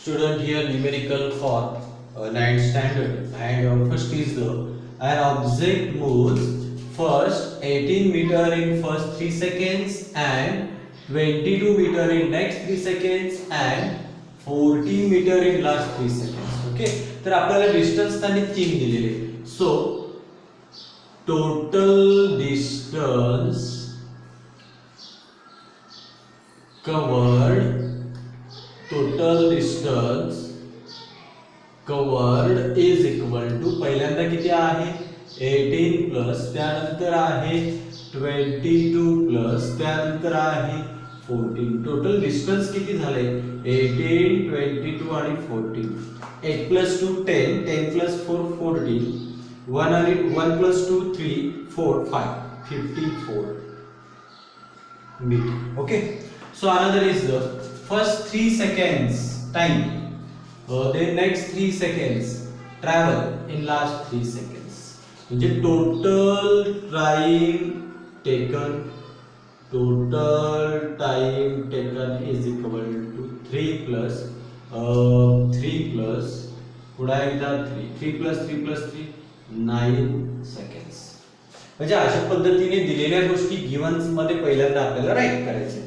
Student here numerical for 9th standard, and first is the an object moves first 18 meter in first 3 seconds and 22 meter in next 3 seconds and 14 meter in last 3 seconds. Okay, तर आपल्याला distance त्यांनी 3 दिलेले. So total distance covered is equal to पहिल्यांदा किती आहे 18 plus त्यानंतर आहे 22 plus त्यानंतर आहे 14. टोटल डिस्टन्स किती झाले 18 22 आणि 14. 8 प्लस 2 10 10 प्लस 4 14 1 आणि 1 plus 2 3 4 5 54 meter. Okay, so another is the first 3 seconds time, then next 3 seconds travel in last 3 seconds. म्हणजे total time taken is equal to 3 plus पुढे एकदा 3 plus 9 seconds. म्हणजे अशा पद्धतीने दिलेल्या गोष्टी गिव्हन्स मध्ये पहिल्यांदा आपल्याला राईट करायचे.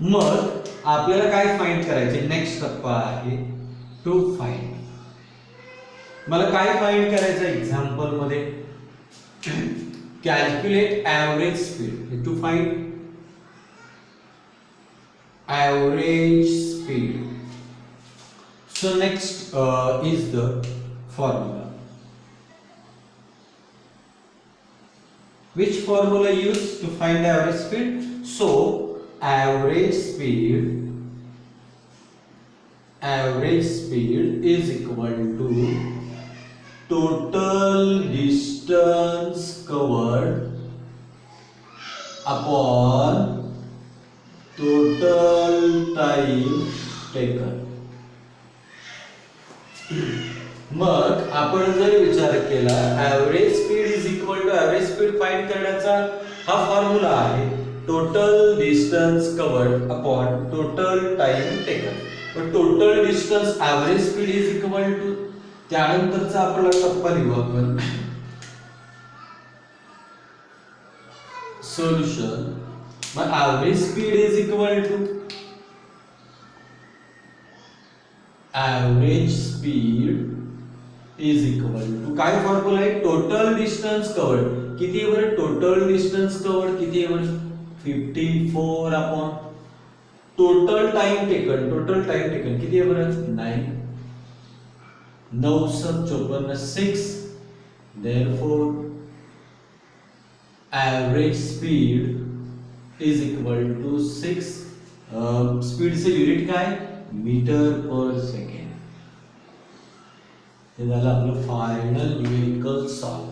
मग आपल्याला काय फाइंड करायचे, नेक्स्ट टप्पा आहे टू फाइंड. मला काय फाइंड करायचं एक्झाम्पल मध्ये calculate average speed. To find average speed. So next is the formula. Which formula used to find the average speed? So average speed is equal to total distance covered upon total time taken. मग आपण जर विचार केला average speed is equal to average speed find करण्याचा हा formula आहे total distance covered upon total time taken. पण total distance average speed is equal to त्यानंतरचा आपला टप्पा लिहू आपण सोल्युशन. मग average speed is equal to average speed is equal to काय फॉर्म्युला आहे टोटल डिस्टन्स कव्हर्ड. किती आहे बरं टोटल डिस्टन्स कव्हर्ड किती आहे बरं 54 upon total time taken. Total time taken किती आहे बरं 9 9 7 54 6. Therefore average speed is equal to 6. स्पीडचे युनिट काय मीटर पर सेकंड. हे झालं आपलं फायनल न्यूमेरिकल सॉल्व.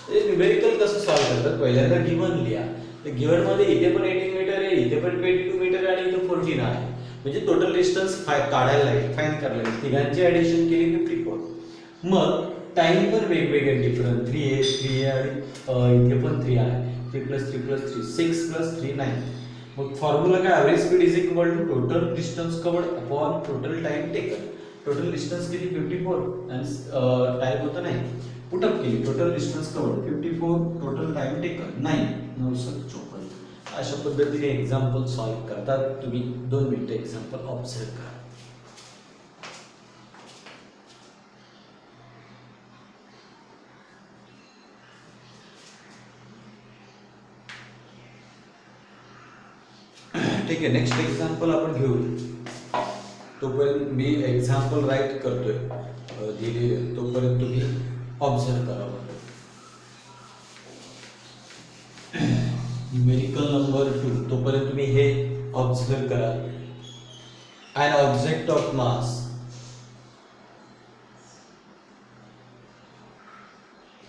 हे न्यूमेरिकल कसं सॉल्व करतात पहिल्यांदा गिव्हन लिहा. तर गिव्हन मध्ये इथे पण 18 मीटर आहे इथे पण 22 मीटर आणि इथे 14 आहे. म्हणजे टोटल डिस्टन्स काढायला लागेल फाइंड करायला लागेल. तिघांची ऍडिशन केली 54. मग टाइम पण वेगवेगळे डिफरंट 3 आहे आणि इथे पण 3 आहे 3 + 3 + 3 6 + 3 9. मग फॉर्म्युला काय average speed is equal to total distance covered upon total time taken. Total distance किती 54 आणि टाइम होता नाही पुटअप केली. Total distance covered 54 total time taken 9 9 7 54. अशा पद्धतीने एक्झाम्पल सॉल्व करतात. तुम्ही 2 मिनिटं एक्झाम्पल ऑब्झर्व करा. ठीक आहे, नेक्स्ट एक्झाम्पल आपण घेऊ. तोपर्यंत मी एक्झाम्पल राईट करतोय दिले तोपर्यंत तुम्ही ऑब्झर्व करा. न्यूमेरिकल नंबर 2 तोपर्यंत तुम्ही हे ऑब्झर्व करा. an object of mass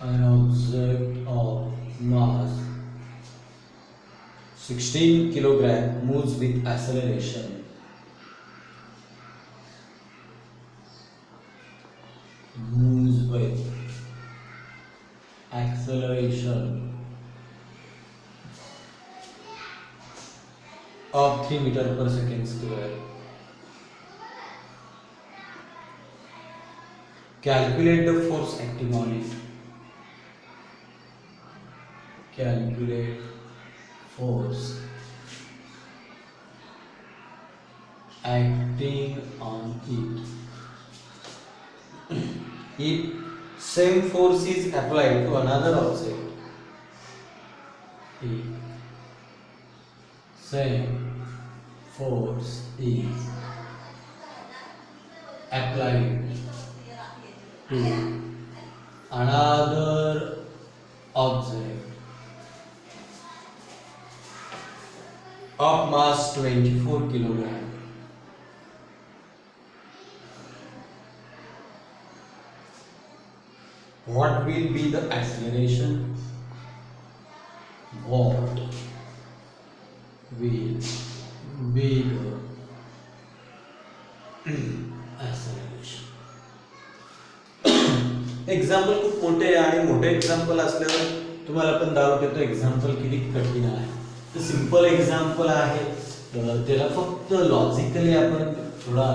an object of mass 16 kilogram moves with acceleration of 3 meter per second square. Calculate the force acting on it. Calculate force acting on it. If same force is applied to another object, if same force is applied to another object of mass 24 kilogram, what will be the acceleration? What will be the acceleration? Example खूप मोठे आहे आणि मोठे example असल्यावर तुम्हाला पण doubt येतो example किती कठीण आहे. तर सिंपल एक्झाम्पल आहे, त्याला फक्त लॉजिकली आपण थोडा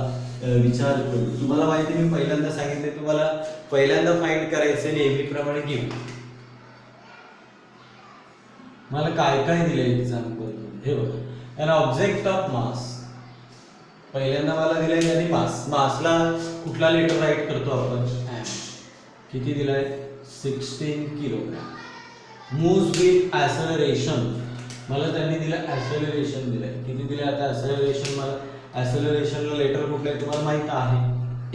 विचार करू. तुम्हाला माहिती मी पहिल्यांदा सांगितले, तुम्हाला पहिल्यांदा फाइंड करायचे नेहमीप्रमाणे घेऊ. मला काय काय दिले एक्झाम्पल हे बघा. एन ऑब्जेक्ट ऑफ मास, पहिल्यांदा मला दिलंय आणि मासला कुठला लेटर राईट करतो आपण? एम. किती दिलाय? 16 किलोग्राम. मूव्स विथ ॲक्सेलरेशन, मला त्यांनी दिलं ॲक्सेलरेशन दिलंय. किती दिलंय? आता ॲक्सेलरेशन, मला ॲक्सेलरेशनला लेटर कुठलं आहे तुम्हाला माहित आहे?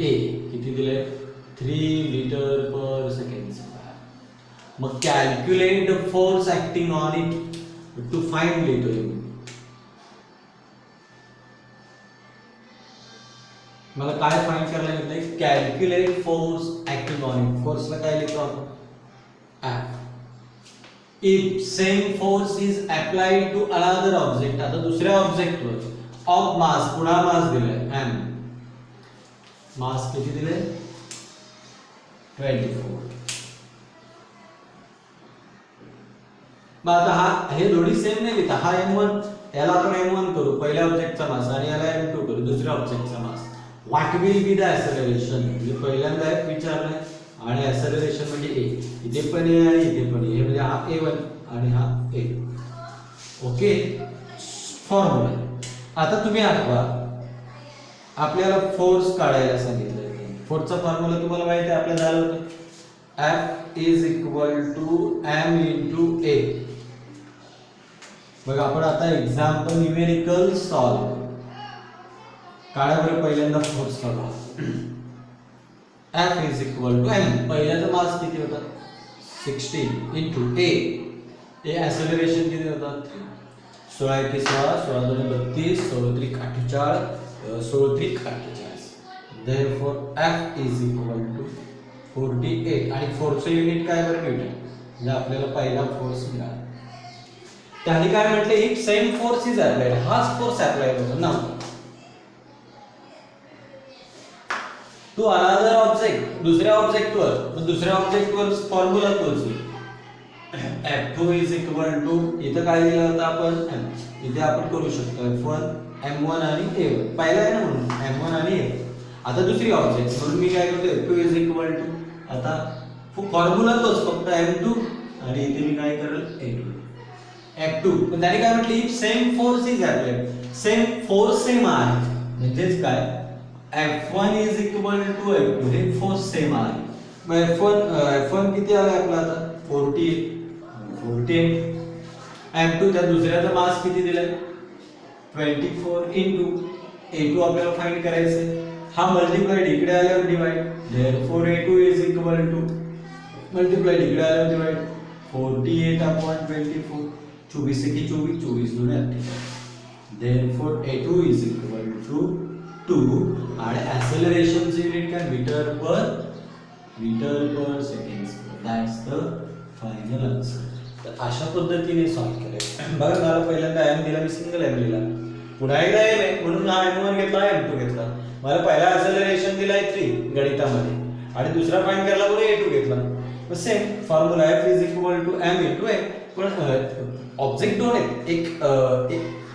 ए. किती दिलंय? 3 मीटर पर सेकंड. मग calculate the force acting on it to find लिहितोय. मला काय फाइंड करायला घेतलंय? Calculate force acting on it. फोर्सला काय लिहितो आपण? F. If same force is applied to another object, आता दुसऱ्या ऑब्जेक्टवर ऑफ मास, पुन्हा मास दिलाय m. मास किती दिले? 24. मग आता हा हे दोन्ही सेम नाही लिहिता. हा m1, याला आपण m1 करू पहिल्या ऑब्जेक्टचा मास आणि याला m2 करू दुसऱ्या ऑब्जेक्टचा mass. What will be the acceleration? म्हणजे पहिल्यांदा एक विचारलंय आणि ॲक्सेलरेशन म्हणजे a. इथे पण a आणि इथे पण a, म्हणजे हा a1 आणि हा a. ओके, फॉर्म्युला आता तुम्ही आठवा. आपल्याला फोर्स काढायला सांगितलंय. फोर्सचा फॉर्म्युला तुम्हाला माहिती आहे, आपल्याला झालं होतं F is equal to m into a. बघा आपण आता एक्झाम्पल न्यूमेरिकल सॉल्व काढा बरं. पहिल्यांदा फोर्स काढा. F is equal to m, पहिल्याचा मास किती होता? 16 into a. ॲक्सेलरेशन किती होता? 16 × 16, 16 × 32, 16 × 48, 16 × 48. Therefore F is equal to 48. आणि फोर्सचं युनिट काय बरं? न्यूटन. म्हणजे आपल्याला पहिला फोर्स मिळाला. त्याने काय म्हटले? If same force is applied, हाच फोर्स अप्लाइड होतो ना टू अनदर ऑब्जेक्ट, दुसऱ्या ऑब्जेक्टवर. मग दुसऱ्या ऑब्जेक्टवर फॉर्म्युला तोच. F2 इज इक्वल टू, इथं काय दिलं होतं आपण? m. इथे आपण करू शकतो F1, m1 आणि a1. पहिला आहे ना म्हणून m1 आणि a. आता दुसरी ऑब्जेक्ट म्हणून मी काय करतो? F2 इज इक्वल टू, आता फॉर्म्युला तोच फक्त m2 आणि इथे मी काय करेल? a2. F2. पण त्याने काय म्हटलं? If same force is applied, same force same आहे म्हणजेच काय? F1 is equal to F2, हे फोर्स सेम आहे. मग F1 किती आला आपला आता? 48. M2 त्या दुसऱ्याचा मास किती दिलाय? 24 into A2 आपल्याला फाइंड करायचंय. हा मल्टिप्लाइड इकडे आल्यावर divide. Therefore A2 is equal to multiplied इकडे आल्यावर डिवाइड 48/24. 24 से 24, 24 दूने 48. Therefore A2 is equal to 2 आणि acceleration युनिट काय? Metre per second. That's the final answer. तर अशा पद्धतीने सॉल्व करायचं. बघा मला पहिल्यांदा m दिला, मी सिंगल m लिहिला. पुन्हा एकदा m आहे म्हणून हा m1 घेतला, m2 घेतला. मला पहिला ॲक्सेलरेशन दिलाय 3 गणितामध्ये आणि दुसरा फाइंड करायला पुढे a2 घेतला. मग same formula F is equal to m into a. पण ऑब्जेक्ट दोन आहेत,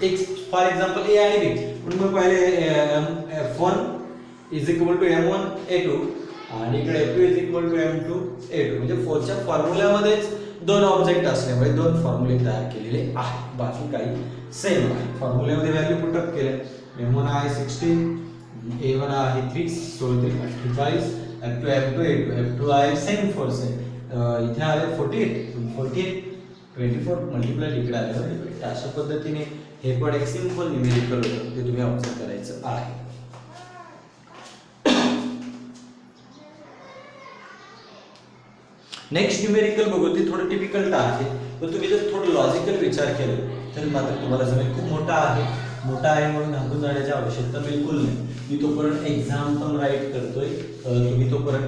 एक फॉर एक्झाम्पल a आणि b. म्हणून मग पहिले F1 is equal to m1 a2 आणि इकडे F2 is equal to M2 A2 म्हणजे फोर्सच्या फॉर्म्युल्यामध्येच दोन ऑब्जेक्ट असल्यामुळे दोन फॉर्म्युले तयार केलेले आहेत, बाकी काही सेम आहे. फॉर्म्युल्यामध्ये व्हॅल्यू पुट अप केल्या. M1 आहे 16, A1 आहे 3 16 48, F2 F2 आहे सेम फोर्स आहे, इथे आले 48 24 मल्टिप्लाय इकडे आले बरोबर. अशा पद्धतीने हे पण एक सिंपल न्यूमेरिकल होतं, ते तुम्ही ऑब्झर्व करायचं आहे. नेक्स्ट न्यूमेरिकल बघू, ते थोडं टिपिकल आहे, पण तुम्ही जर थोडं लॉजिकल विचार केला तर मात्र तुम्हाला जमेल. खूप मोठा आहे म्हणून हातून जाण्याची आवश्यकता बिलकुल नाही. मी तोपर्यंत एक्झाम्पल राईट करतोय, तुम्ही तोपर्यंत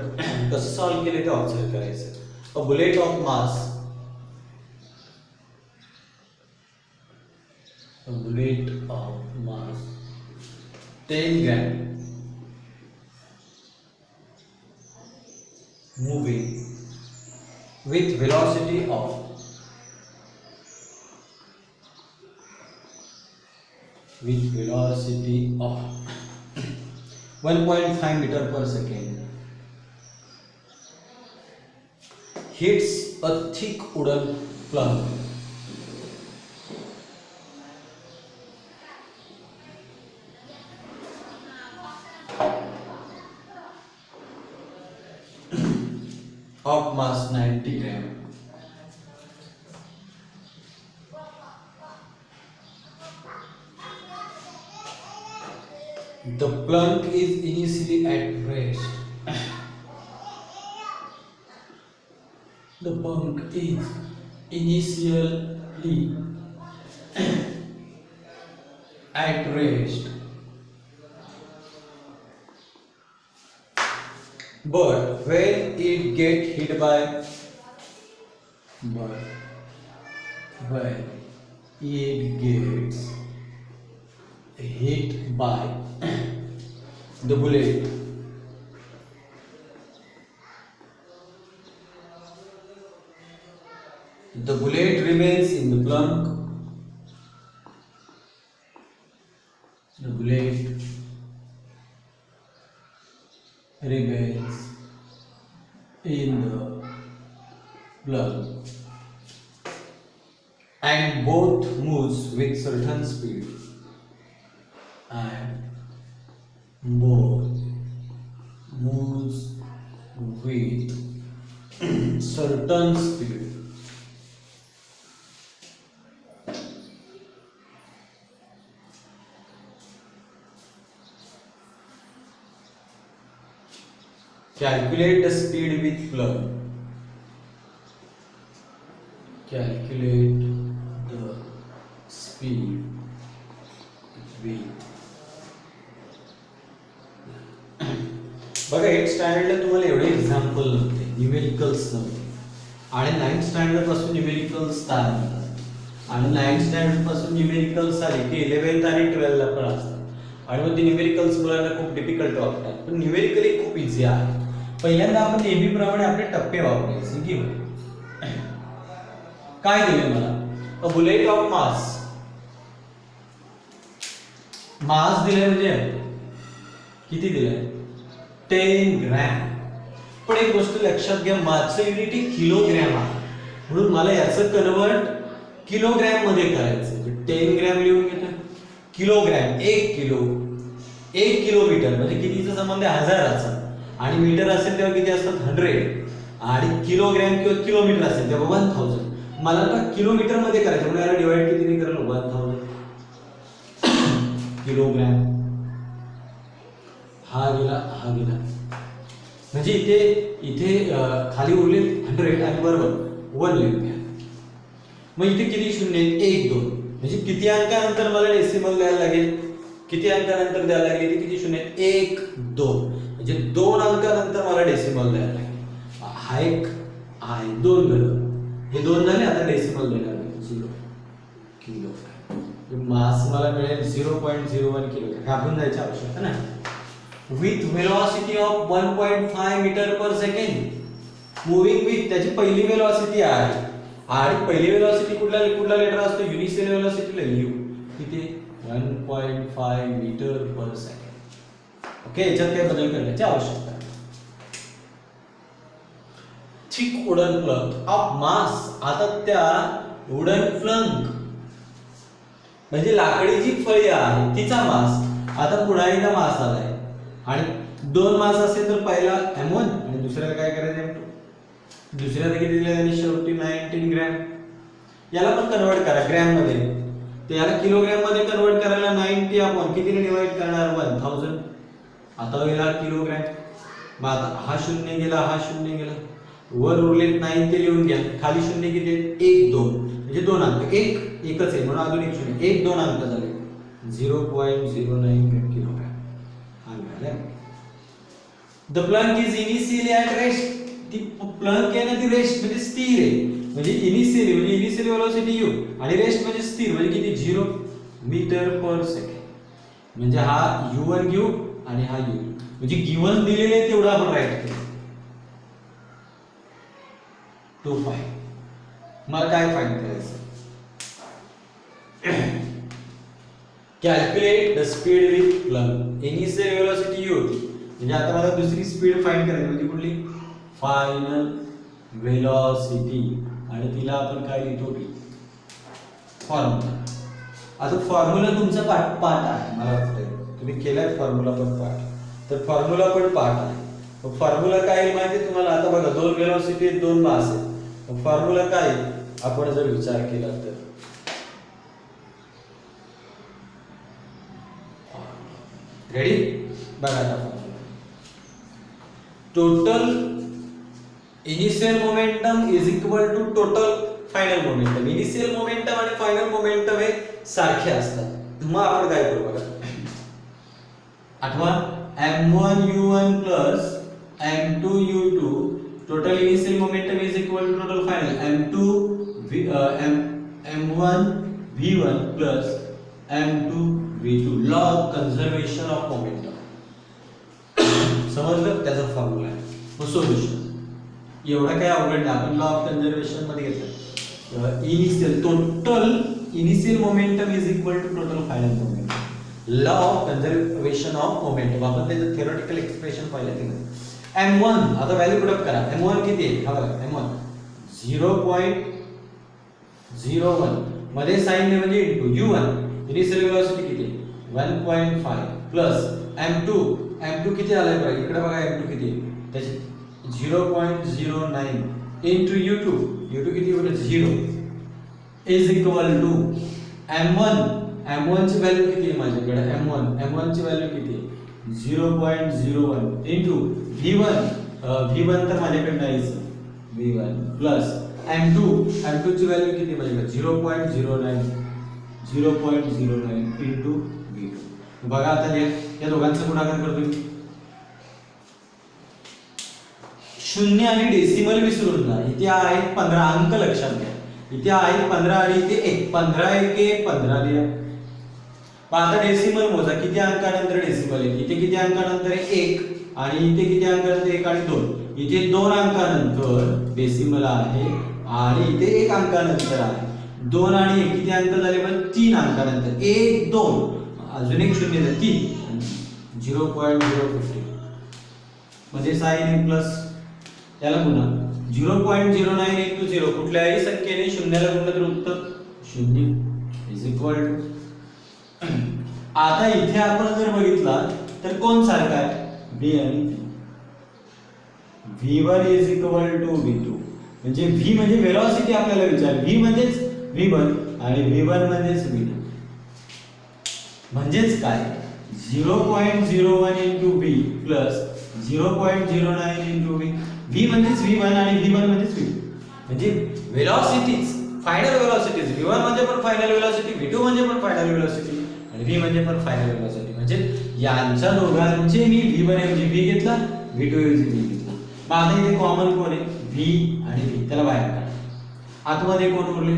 कसं सॉल्व्ह केले ते ऑब्झर्व करायचं. A bullet of mass 10 gram moving with velocity of 1.5 meter per second hits a thick wooden plank of mass 90 gram. The plank is initially at rest. The plank is initially at rest. But when it gets hit by the bullet, the bullet remains in the plank. The bullet remains in the plug and both moves with certain speed Calculate the speed with plug. Calculate the speed with. बघा 8th स्टँडर्डला तुम्हाला एवढे example नव्हते, numericals नव्हते, आणि 9th standard पासून numericals तयार होतात, आणि 9th स्टँडर्ड पासून न्यूमेरिकल्स आले की 11th आणि 12th ला पण असतात, आणि मग ते न्यूमेरिकल्स मुलांना खूप डिफिकल्ट वाटतात. पण न्यूमेरिकली खूप इझी आहे. पहिल्यांदा आपण नेहमीप्रमाणे आपले टप्पे वापरायचे की काय दिले मला, अ बुलेट ऑफ मास दिले म्हणजे किती दिले 10 ग्रॅम. पण एक गोष्ट लक्षात घ्या, मासचं युनिट किलोग्रॅम आहे, म्हणून मला याचं कन्वर्ट किलोग्रॅम मध्ये करायचं. 10 ग्रॅम लिहून घेतो, किलोग्रॅम 1 किलोमीटर म्हणजे कितीचा संबंध आहे, हजाराचा, आणि मीटर असेल तेव्हा किती असतात 100, आणि किलोग्रॅम किंवा किलोमीटर असेल तेव्हा 1000. मला आता किलोमीटर मध्ये करायचं म्हणजे याला डिवाइड कितीने करेल 1000 किलोग्रॅम. हा गेला म्हणजे इथे खाली उरले 100 आणि बरोबर 1 लिहून घ्या. मग इथे किती शून्य आहेत, 1 2, म्हणजे किती अंकानंतर मला डेसिमल द्यायला लागेल, किती अंकानंतर द्यायला लागेल, इथे किती शून्य आहेत 1 2, म्हणजे 2 अंकानंतर मला डेसिमल द्यायला लागेल. हा एक आहे 2 झालं, हे 2 झाले, आता डेसिमल द्यायला लागेल 0 किलो. मास मला मिळेल 0.01 किलो. घाबरून जायची आवश्यकता नाही. With velocity of 1.5 metre per second moving with, त्याची पहिली वेलोसिटी आहे, आणि पहिली वेलोसिटी कुठला लेटर असतो, युनिसेल वेलोसिटीला यू, किती 1.5 मीटर पर सेकंड. ओके, याच्यात काही बदल करण्याची आवश्यकता. Thick wooden Planck of mass. आता त्या वुडन प्लंक म्हणजे लाकडी जी फळी आहे तिचा मास. आता पुन्हा एकदा मास आलाय आणि दोन मास असेल तर पहिला m1 आणि दुसऱ्याला काय करायचं m2. दुसऱ्याला किती दिले त्यांनी शेवटी 19 ग्रॅम. याला पण कन्वर्ट करा ग्रॅम मध्ये. तर याला किलोग्रॅम मध्ये कन्वर्ट करायला 90 आपण कितीने डिवाइड करणार 1000. आता गेला किलोग्रॅम. मग आता हा शून्य गेला हा शून्य गेला. वर उरलेत 9 ते लिहून घ्या. खाली शून्य किती आहेत 1 2 म्हणजे दोन अंक. एकच आहे म्हणून अजून एक शून्य. 1 2 अंक झाले 0.09 किलोग्रॅम. हा मिळाला. The Planck is initially at rest. ती प्लंक आहे ना ती रेस्ट म्हणजे स्थिर आहे. म्हणजे इनिशियली वेलोसिटी u आणि रेस्ट म्हणजे स्थिर म्हणजे किती 0 मीटर पर सेकंड. म्हणजे हा u1 घेऊ आणि हा u म्हणजे गिवन दिलेले तेवढं आपण राईट करू. तो फाइंड. मला काय फाइंड करायचं. Calculate the speed with Planck. Initial velocity u होती म्हणजे आता मला दुसरी स्पीड फाइंड करायची म्हणजे कुठली फायनल वेलोसिटी आणि तिला आपण काय लिहितो की फॉर्म्युला. आता फॉर्म्युला तुमचा पाठ आहे मला वाटतं तुम्ही केलाय फॉर्म्युला पण पाठ. तर फॉर्म्युला पण पाठ आहे. फॉर्म्युला काय माहिती तुम्हाला. आता बघा दोन वेलोसिटी आहेत दोन मास आहेत. फॉर्म्युला काय आपण जर विचार केला तर रेडी बघा आता formula. Total initial momentum is equal to total final momentum. Initial momentum आणि फायनल मोमेंटम हे सारखे असतात. मग आपण काय करू बघा. आठवा m1 u1 plus m2 u2 total initial momentum is equal to total final m1 v1 plus m2 v2. Law of conservation of momentum. समजलं त्याचा फॉर्म्युला आहे. मग सोल्युशन एवढा काय अवघड नाही. आपण लॉ ऑफ कन्झर्वेशन मध्ये घेतलं. Initial momentum is equal to total final momentum. Law of conservation of momentum आपण त्याचं थिअरेटिकल एक्सप्रेशन पाहिलं तिकडे. m1 आता व्हॅल्यू पुट अप करा. m1 किती आहे हा बघा m1 0.01 मध्ये साइन ने म्हणजे इनटू u1 इनिशियल वेलोसिटी किती 1.5 प्लस m2 किती आलाय बघा इकडे बघा m2 किती आहे त्याची 0.09 into u2 किती होईल 0 is equal to m1 ची व्हॅल्यू किती आहे माझ्याकडे m1 ची व्हॅल्यू किती आहे 0.01 into v1 तर माझ्याकडे नाहीच v1 प्लस m2 ची व्हॅल्यू किती माझ्याकडे 0.09 into v2. बघा आता या दोघांचा गुणाकार करतोय. शून्य आणि डेसिमल विसरून जा. इथे आहे 15 अंक लक्षात घ्या. इथे आहे 15 आणि इथे 1 15 1 15 लिहा. आता डेसिमल मोजा किती अंकानंतर डेसिमल आहे. इथे किती अंकानंतर आहे 1 आणि इथे किती अंकानंतर 1 आणि 2. इथे 2 अंकानंतर डेसिमल आहे आणि इथे 1 अंकानंतर आहे. 2 आणि 1 किती अंक झाले पण 3 अंकानंतर 1 2 अजून एक शून्य आहे 3 0.050 मध्ये साइन प्लस याला गुणा 0.09 into 0 कुठल्याही संख्येने शून्याला गुणलं तर उत्तर 0 इज इक्वल टू. आता इथे आपण जर बघितला तर कोण सारखा आहे b आणि v. v1 is equal to v2 म्हणजे v म्हणजे वेलोसिटी आपल्याला विचार v म्हणजेच v1 आणि v1 म्हणजेच v2 म्हणजेच काय 0.01 into v plus 0.09 into v. v म्हणजेच v1 आणि v1 म्हणजेच v2 म्हणजे वेलोसिटीज फायनल वेलोसिटीज v1 म्हणजे पण फायनल वेलोसिटी v2 म्हणजे पण फायनल वेलोसिटी आणि v म्हणजे पण फायनल वेलोसिटी. म्हणजे यांच्या दोघांचे मी v1 ऐवजी v घेतला v2 ऐवजी v घेतला. मग आता इथे कॉमन कोण आहे v आणि v त्याला बाहेर काढा. आतमध्ये कोण उरले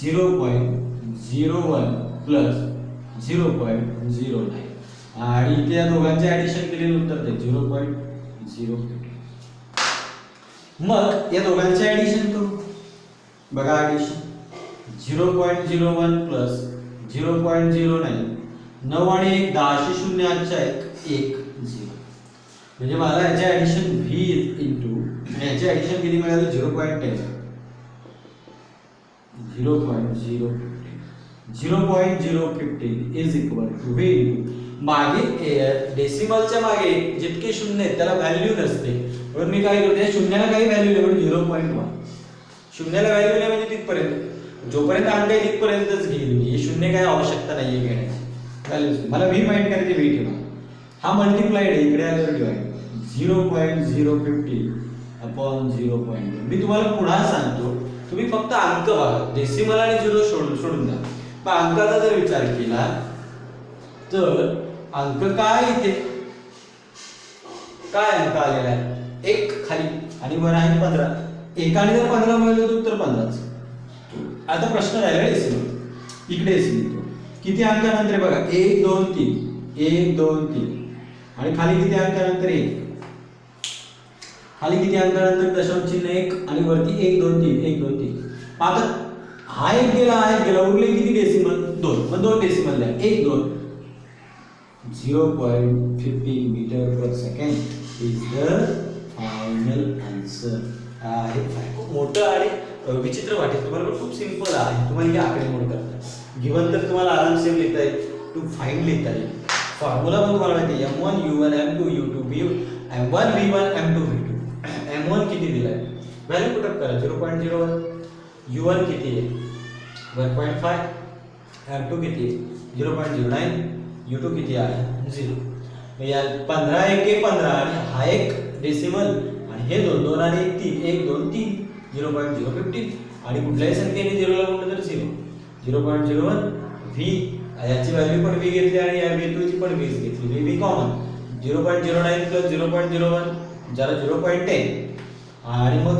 0.01 प्लस 0.09 आणि इथे या दोघांचे ऍडिशन केलेले उत्तर ते 0.0. मग या दोघांचे ऍडिशन करू बघा. ऍडिशन 0.01 प्लस 0.09 9 आणि 1 10 शून्य आजच्या 1 0 म्हणजे मला याचे ऍडिशन v into याचे ॲडिशन किती मिळालं 0.10 0.015 is equal to v into मागे डेसिमलच्या मागे जितके शून्य आहेत त्याला व्हॅल्यू नसते, म्हणून मी काय करते शून्याला काही व्हॅल्यू नाही म्हणून 0.1. शून्याला व्हॅल्यू नाही म्हणजे तिथपर्यंत जोपर्यंत अंक आहे तिथपर्यंतच घेईल मी. हे शून्य काही आवश्यकता नाहीये घेण्याची. व्हॅल्यूज मला v माइंड करायचे v ठेवा. हा मल्टिप्लाइड आहे इकडे आल्यावर डिवाइड 0.050 अपॉन 0.1. मी तुम्हाला पुन्हा सांगतो तुम्ही फक्त अंक बघा, डेसिमल आणि झिरो सोडून द्या. पण अंकाचा जर विचार केला तर अंक काय इथे काय अंक आलेला आहे 1 खाली आणि वर आहे 15. एकाने जर 15 मिळवलं तर उत्तर 15च. आता प्रश्न राहिला डेसिमल. इकडे डेसिमल किती अंकानंतर बघा 1 2 3 1 2 3 आणि खाली किती अंकानंतर 1. खाली किती अंकानंतर दशांश चिन्ह 1 आणि वरती 1 2 3 1 2 3. आता हा एक गेला उरले किती डेसिमल 2. मग 2 डेसिमल द्या 1 2 0.50 metre per second is the final answer. हे खूप मोठं आणि विचित्र वाटेल तुम्हाला, पण खूप सिंपल आहे. तुम्हाला हे आकडेमोड करता गिवन तर तुम्हाला आरामशीर लिहिता येईल, टू फाइंड लिहिता येईल. फॉर्म्युला पण तुम्हाला माहिती आहे M1 U1 M2 U2 M1 V1 M2 V2. M1 किती दिलाय व्हॅल्यू पुट अप करा 0.01. U1 किती आहे 1.5. M2 किती आहे 0.09. U2 किती आहे 0. या 15 1 15 आणि हा एक डेसिमल आणि हे 2 2 आणि 1 3 1 2 3 0.015 आणि कुठल्याही संख्येने 0 ला गुणलं तर 0. 0.01 v याची व्हॅल्यू पण v घेतली आणि या v2 ची पण v घेतली. v कॉमन 0.09 प्लस 0.01 जरा 0.10 आणि मग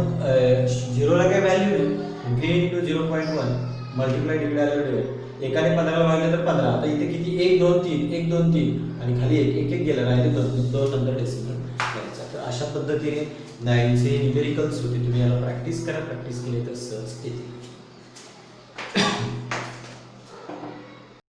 0 ला काय व्हॅल्यू नाही v इंटू 0.1 मल्टिप्लाय डिवाइड आल्यावर एकाने 15 ला भागले तर 15. आता इथे किती 1 2 3 1 2 3 आणि खाली 1 1 गेलं राहिले दोन नंतर डेसिमल घ्यायचा. तर अशा पद्धतीने 9चे न्यूमेरिकल्स होते. तुम्ही याला प्रॅक्टिस करा, प्रॅक्टिस केली तर सहज येते.